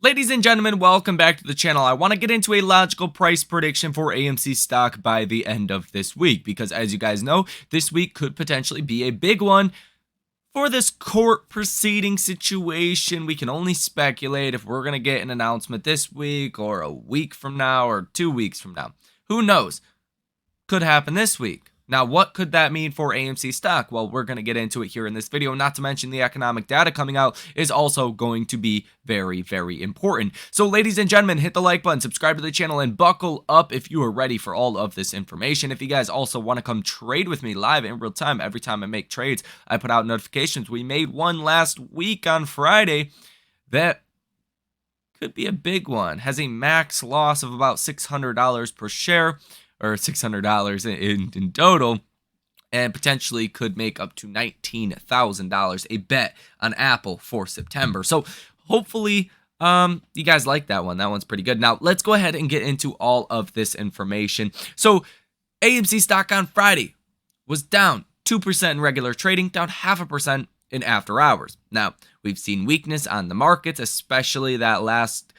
Ladies and gentlemen, welcome back to the channel. I want to get into a logical price prediction for AMC stock by the end of this week, because as you guys know, this week could potentially be a big one for this court proceeding situation. We can only speculate if we're going to get an announcement this week or a week from now or 2 weeks from now. Who knows? Could happen this week. Now, what could that mean for AMC stock? Well, we're going to get into it here in this video, not to mention the economic data coming out is also going to be very, very important. So, ladies and gentlemen, hit the like button, subscribe to the channel, and buckle up if you are ready for all of this information. If you guys also want to come trade with me live in real time, every time I make trades, I put out notifications. We made one last week on Friday that could be a big one. Has a max loss of about $600 per share, or $600 in total, and potentially could make up to $19,000 a bet on Apple for September. So hopefully you guys like that one. That one's pretty good. Now let's go ahead and get into all of this information. So AMC stock on Friday was down 2% in regular trading, down 0.5% in after hours. Now we've seen weakness on the markets, especially that last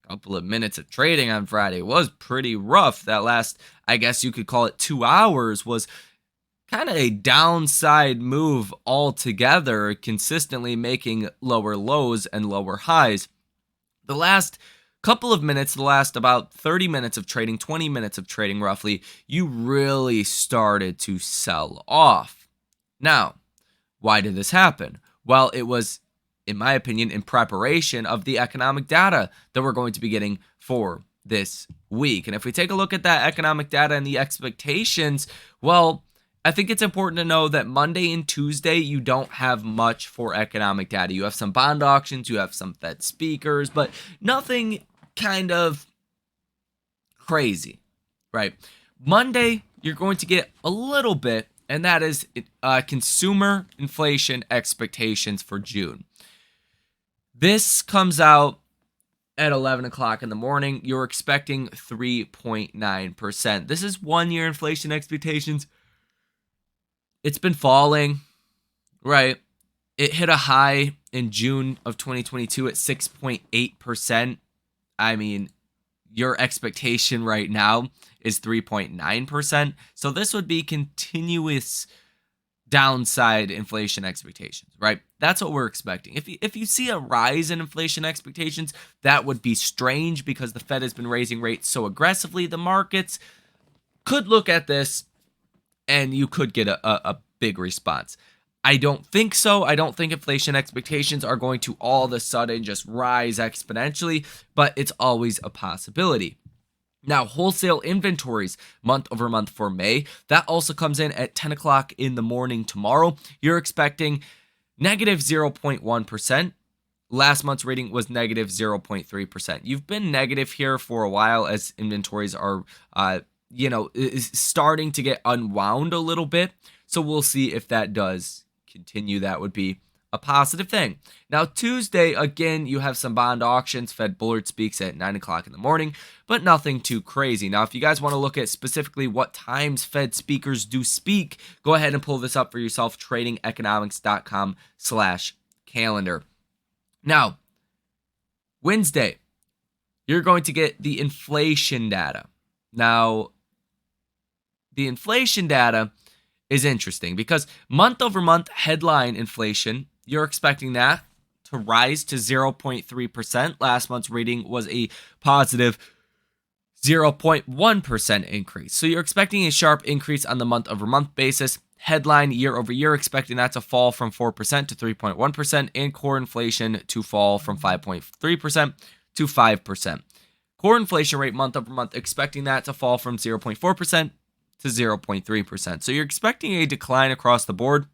couple of minutes of trading on Friday was pretty rough. That last, I guess you could call it 2 hours, was kind of a downside move altogether, consistently making lower lows and lower highs. The last couple of minutes, the last about 30 minutes of trading, 20 minutes of trading roughly, you really started to sell off. Now, why did this happen? Well, it was, in my opinion, in preparation of the economic data that we're going to be getting for this week. And if we take a look at that economic data and the expectations, well, I think it's important to know that Monday and Tuesday, you don't have much for economic data. You have some bond auctions, you have some Fed speakers, but nothing kind of crazy, right? Monday, you're going to get a little bit, and that is consumer inflation expectations for June. This comes out at 11 o'clock in the morning. You're expecting 3.9%. This is 1 year inflation expectations. It's been falling, right? It hit a high in June of 2022 at 6.8%. I mean, your expectation right now is 3.9%. So this would be continuous downside inflation expectations, right? That's what we're expecting. If you see a rise in inflation expectations, that would be strange because the Fed has been raising rates so aggressively. The markets could look at this and you could get a big response. I don't think so. I don't think inflation expectations are going to all of a sudden just rise exponentially, but it's always a possibility. Now, wholesale inventories month over month for May, that also comes in at 10 o'clock in the morning tomorrow. You're expecting negative 0.1%. Last month's reading was negative 0.3%. You've been negative here for a while as inventories are, is starting to get unwound a little bit. So we'll see if that does continue. That would be a positive thing. Now, Tuesday, again, you have some bond auctions. Fed Bullard speaks at 9 o'clock in the morning, but nothing too crazy. Now, if you guys want to look at specifically what times Fed speakers do speak, go ahead and pull this up for yourself, tradingeconomics.com/calendar. Now, Wednesday, you're going to get the inflation data. Now, the inflation data is interesting because month over month headline inflation, you're expecting that to rise to 0.3%. Last month's reading was a positive 0.1% increase. So you're expecting a sharp increase on the month over month basis. Headline year over year, expecting that to fall from 4% to 3.1%, and core inflation to fall from 5.3% to 5%. Core inflation rate month over month, expecting that to fall from 0.4% to 0.3%. So you're expecting a decline across the board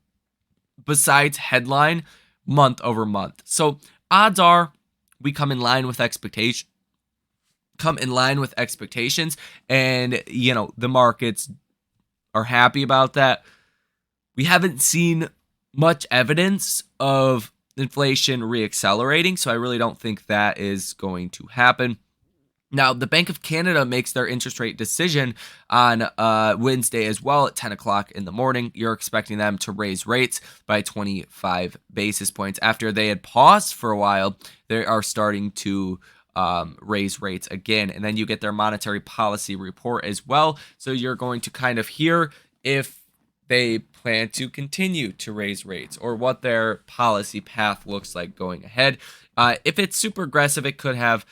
besides headline month over month. So odds are we come in line with expectations, and the markets are happy about that. We haven't seen much evidence of inflation reaccelerating, so I really don't think that is going to happen. Now, the Bank of Canada makes their interest rate decision on Wednesday as well at 10 o'clock in the morning. You're expecting them to raise rates by 25 basis points. After they had paused for a while, they are starting to raise rates again. And then you get their monetary policy report as well. So you're going to kind of hear if they plan to continue to raise rates or what their policy path looks like going ahead. If it's super aggressive, it could have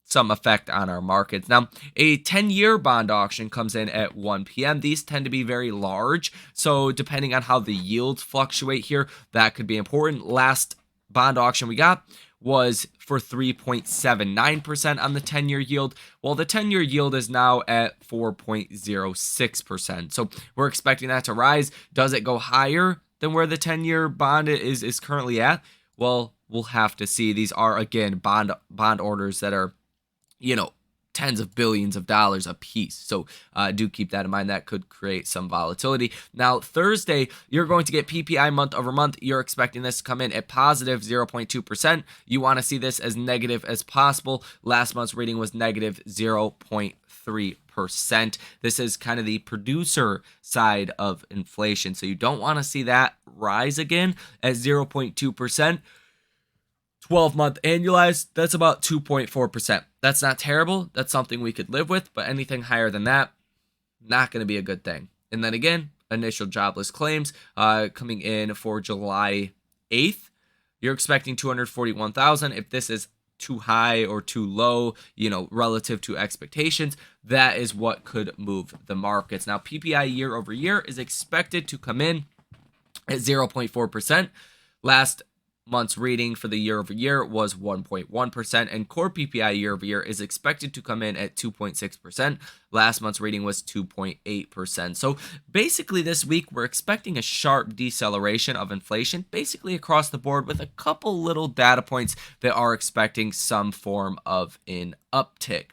some effect on our markets. Now, a 10-year bond auction comes in at 1 p.m. These tend to be very large, so depending on how the yields fluctuate here, that could be important. Last bond auction we got was for 3.79% on the 10-year yield, while the 10-year yield is now at 4.06%. So we're expecting that to rise. Does it go higher than where the 10-year bond is currently at? Well, we'll have to see. These are, again, bond orders that are tens of billions of dollars a piece. So do keep that in mind. That could create some volatility. Now, Thursday, you're going to get PPI month over month. You're expecting this to come in at positive 0.2%. You want to see this as negative as possible. Last month's reading was negative 0.3%. This is kind of the producer side of inflation. So you don't want to see that rise again at 0.2%. 12-month annualized, that's about 2.4%. That's not terrible. That's something we could live with, but anything higher than that, not going to be a good thing. And then again, initial jobless claims coming in for July 8th. You're expecting 241,000. If this is too high or too low, relative to expectations, that is what could move the markets. Now, PPI year over year is expected to come in at 0.4%. Last month's reading for the year over year was 1.1%, and core PPI year over year is expected to come in at 2.6%. Last month's reading was 2.8%. So basically this week we're expecting a sharp deceleration of inflation basically across the board, with a couple little data points that are expecting some form of an uptick.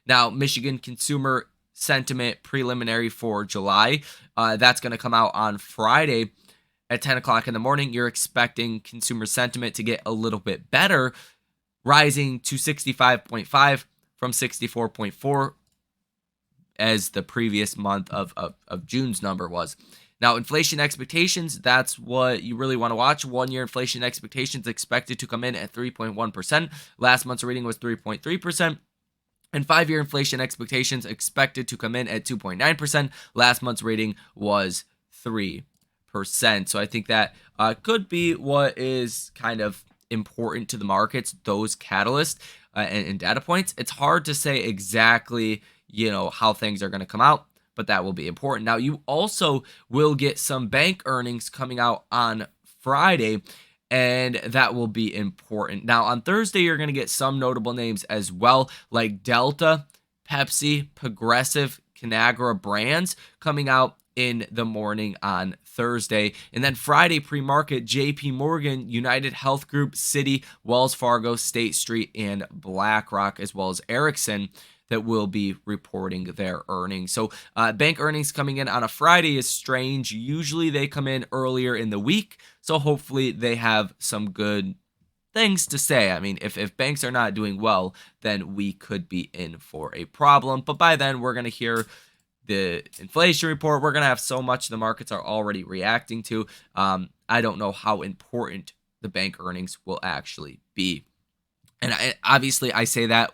Now, Michigan consumer sentiment preliminary for July, that's going to come out on Friday at 10 o'clock in the morning. You're expecting consumer sentiment to get a little bit better, rising to 65.5 from 64.4 as the previous month of June's number was. Now, inflation expectations, that's what you really want to watch. 1-year inflation expectations expected to come in at 3.1%. Last month's reading was 3.3%. And 5-year inflation expectations expected to come in at 2.9%. Last month's rating was 3%. So I think that could be what is kind of important to the markets, those catalysts and data points. It's hard to say exactly, how things are going to come out, but that will be important. Now, you also will get some bank earnings coming out on Friday, and that will be important. Now, on Thursday, you're going to get some notable names as well, like Delta, Pepsi, Progressive, Conagra Brands coming out in the morning on Thursday. And then Friday pre-market, JP Morgan, United Health Group, Citi, Wells Fargo, State Street, and BlackRock, as well as Ericsson, that will be reporting their earnings. So bank earnings coming in on a Friday is strange. Usually they come in earlier in the week, so hopefully they have some good things to say. I mean, if banks are not doing well, then we could be in for a problem. But by then, we're going to hear the inflation report. We're going to have so much the markets are already reacting to. I don't know how important the bank earnings will actually be. And obviously, I say that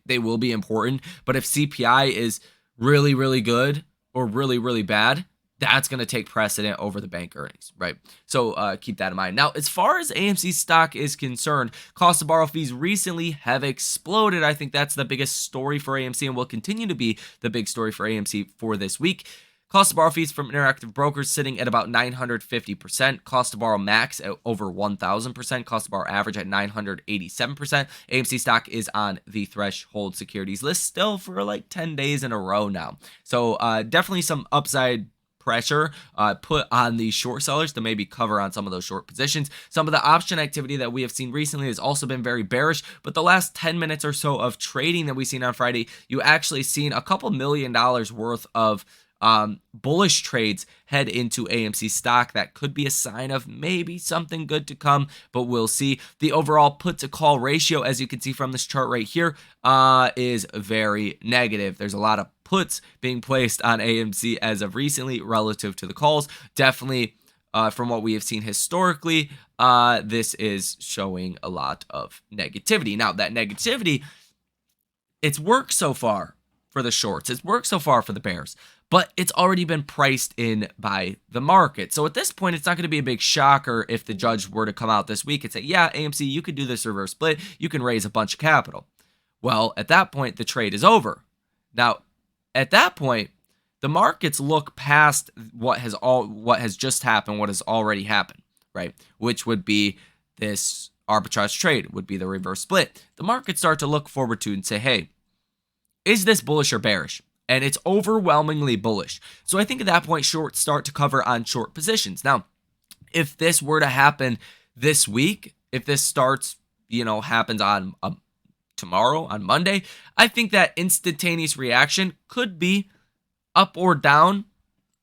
they will be important. But if CPI is really, really good or really, really bad, that's going to take precedent over the bank earnings, right? So keep that in mind. Now, as far as AMC stock is concerned, cost to borrow fees recently have exploded. I think that's the biggest story for AMC and will continue to be the big story for AMC for this week. Cost to borrow fees from Interactive Brokers sitting at about 950%. Cost to borrow max at over 1,000%. Cost to borrow average at 987%. AMC stock is on the threshold securities list still for like 10 days in a row now. So definitely some upside pressure put on the short sellers to maybe cover on some of those short positions. Some of the option activity that we have seen recently has also been very bearish, but the last 10 minutes or so of trading that we've seen on Friday, you actually seen a couple $1 million worth of bullish trades head into AMC stock. That could be a sign of maybe something good to come, but we'll see. The overall put to call ratio, as you can see from this chart right here, is very negative. There's a lot of puts being placed on AMC as of recently relative to the calls. Definitely, from what we have seen historically, this is showing a lot of negativity. Now, that negativity, it's worked so far for the shorts. It's worked so far for the bears, but it's already been priced in by the market. So at this point, it's not going to be a big shocker if the judge were to come out this week and say, yeah, AMC, you could do this reverse split. You can raise a bunch of capital. Well, at that point, the trade is over. Now, at that point, the markets look past what has just happened, what has already happened, right? Which would be this arbitrage trade, would be the reverse split. The markets start to look forward to and say, hey, is this bullish or bearish? And it's overwhelmingly bullish. So I think at that point, shorts start to cover on short positions. Now, if this were to happen this week, if this starts, happens on tomorrow, on Monday, I think that instantaneous reaction could be up or down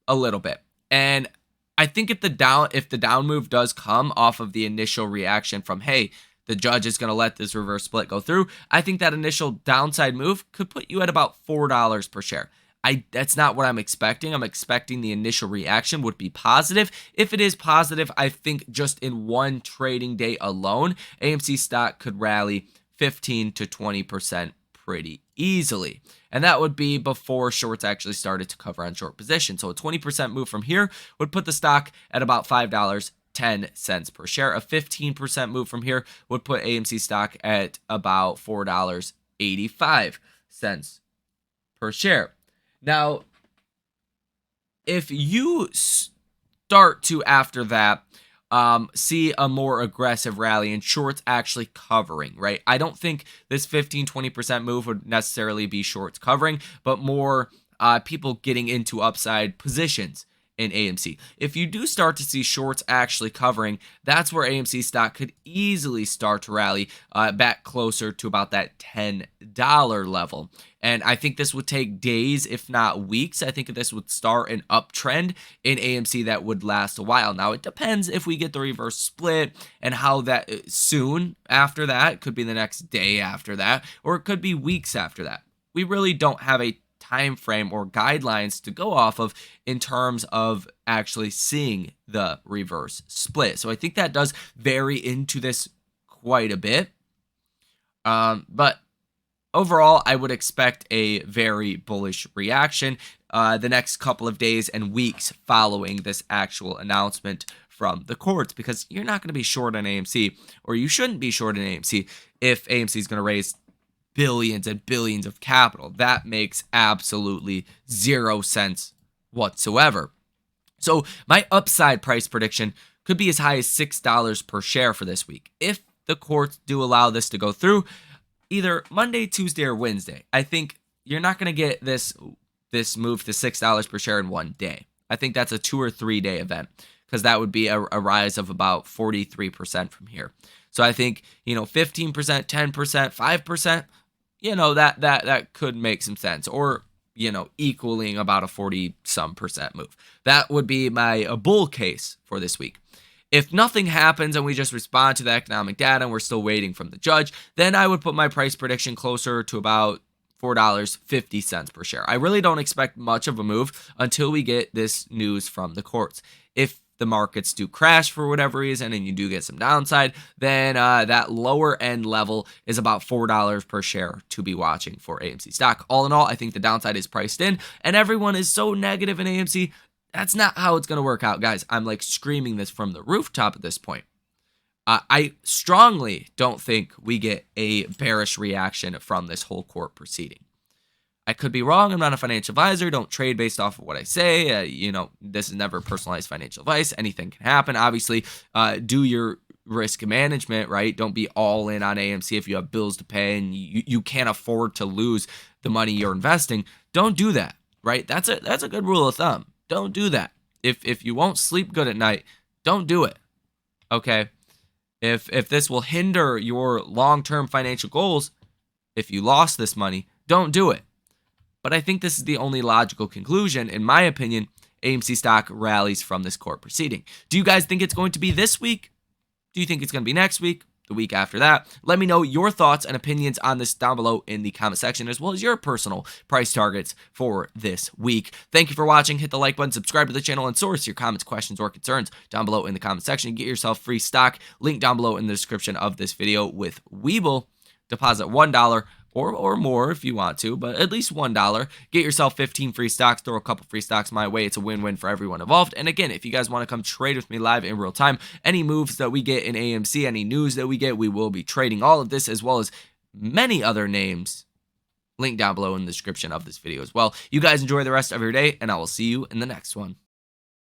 a little bit. And I think if the down move does come off of the initial reaction from, hey, the judge is going to let this reverse split go through, I think that initial downside move could put you at about $4 per share. That's not what I'm expecting. I'm expecting the initial reaction would be positive. If it is positive, I think just in one trading day alone, AMC stock could rally 15 to 20% pretty easily. And that would be before shorts actually started to cover on short position. So a 20% move from here would put the stock at about $5.10 per share. A 15% move from here would put AMC stock at about $4.85 per share. Now, if you start to, after that, see a more aggressive rally and shorts actually covering, right? I don't think this 15-20% move would necessarily be shorts covering, but more people getting into upside positions in AMC. If you do start to see shorts actually covering, that's where AMC stock could easily start to rally back closer to about that $10 level. And I think this would take days, if not weeks. I think this would start an uptrend in AMC that would last a while. Now, it depends if we get the reverse split and how that soon after that. It could be the next day after that, or it could be weeks after that. We really don't have a time frame or guidelines to go off of in terms of actually seeing the reverse split. So I think that does vary into this quite a bit. But overall, I would expect a very bullish reaction the next couple of days and weeks following this actual announcement from the courts, because you're not going to be short on AMC, or you shouldn't be short on AMC if AMC is going to raise billions and billions of capital. That makes absolutely zero sense whatsoever. So my upside price prediction could be as high as $6 per share for this week. If the courts do allow this to go through, either Monday, Tuesday, or Wednesday, I think you're not going to get this move to $6 per share in one day. I think that's a 2 or 3 day event, because that would be a rise of about 43% from here. So I think, 15%, 10%, 5%, that could make some sense, or, equaling about a 40-some% move. That would be my bull case for this week. If nothing happens and we just respond to the economic data and we're still waiting from the judge, then I would put my price prediction closer to about $4.50 per share. I really don't expect much of a move until we get this news from the courts. If the markets do crash for whatever reason and you do get some downside, then that lower end level is about $4 per share to be watching for AMC stock. All in all, I think the downside is priced in, and everyone is so negative in AMC. That's not how it's going to work out, guys. I'm like screaming this from the rooftop at this point. I strongly don't think we get a bearish reaction from this whole court proceeding. I could be wrong. I'm not a financial advisor. Don't trade based off of what I say. This is never personalized financial advice. Anything can happen. Obviously, do your risk management, right? Don't be all in on AMC if you have bills to pay and you can't afford to lose the money you're investing. Don't do that, right? That's a good rule of thumb. Don't do that. If you won't sleep good at night, don't do it. Okay? If this will hinder your long-term financial goals, if you lost this money, don't do it. but I think this is the only logical conclusion. In my opinion, AMC stock rallies from this court proceeding. Do you guys think it's going to be this week? Do you think it's going to be next week? The week after that? Let me know your thoughts and opinions on this down below in the comment section, as well as your personal price targets for this week. Thank you for watching. Hit the like button, subscribe to the channel, and source your comments, questions, or concerns down below in the comment section. Get yourself free stock. Link down below in the description of this video with Webull. Deposit $1 or more if you want to, but at least $1. Get yourself 15 free stocks. Throw a couple free stocks my way. It's a win-win for everyone involved. And again, if you guys want to come trade with me live in real time, any moves that we get in AMC, any news that we get, we will be trading all of this as well as many other names. Link down below in the description of this video as well. You guys enjoy the rest of your day, and I will see you in the next one.